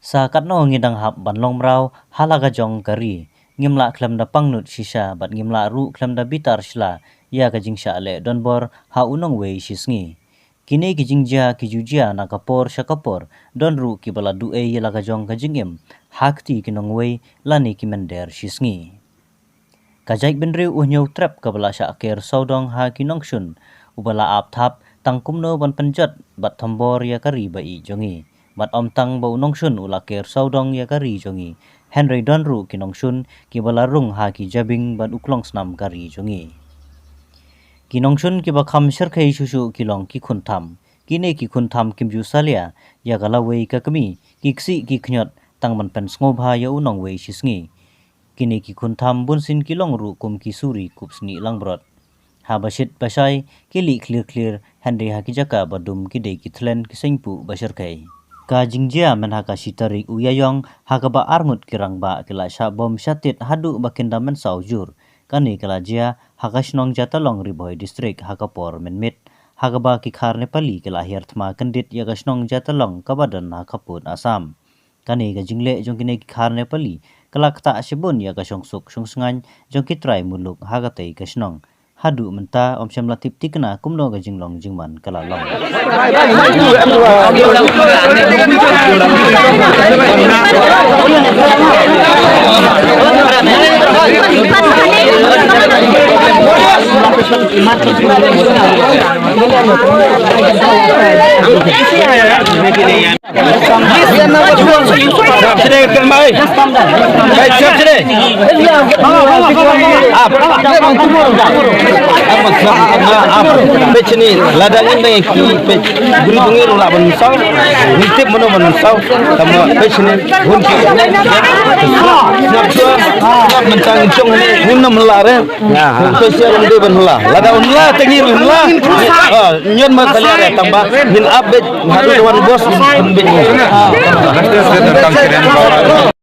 Sakat no ngidang hap banlong mrau halaga jong kari ngimla klem da pangnut shisha bat ngimla ru klem da bitar shla ya ka jingsha le donbor ha unong wei shisngi kini ki jingja ki jujia na kapor shakapor don ru ki bala du e yela ka jong ka jingim hakti kinong wei lani ki mender shisngi kajaik benri uhnyo trap ka bala sha ker saudong ha kinong shun ubala ap thap tangkumno ban penjat bat thambor ya kari ba i jongi bat om tang bau nong shun ulaker saudong ya kari jongi Henry Donru kinong shun ki balarung ha ki jabing bat uklong snam kari jongi kinong shun ki bakham sherkhei shushu kilong ki khuntham kine ki khuntham kimju salia ya galawei ka kami kiksi ki khnyot tang man pen sngoba ya unong wei shisngi kine ki khuntham bunsin kilong ru kum ki suri kupsni langbrot habasit basai kili clear Henry ha ki jaka badum ki de ki thlen ki sengpu basherkhei ka jingjia men haka sitarik uyayong haka ba arngut kirang ba kila sha bom shatit hadu bakinda men saujur kani kala jia haka shnong jatalong riboy district haka por menmit haka ba ki khar nepali kila hirthma kandit ya shnong jatalong kabadan haka put asam kani ga jingle jong kine ki khar nepali kala kta shibun ya ka shongsuk shungsngan jong ki trai muluk haka tei ka shnong hadu menta om syam latip tikna kumno ga jinglong jingman kala long Becini ladangin dengan ki guri bungir ulah bensau nitip meno bensau sama becini hunki nak mencang cong ni hunna melare to sia runde benla lada unla tengi unla nyon ma kaliare tambah min abet hadu wan bos bin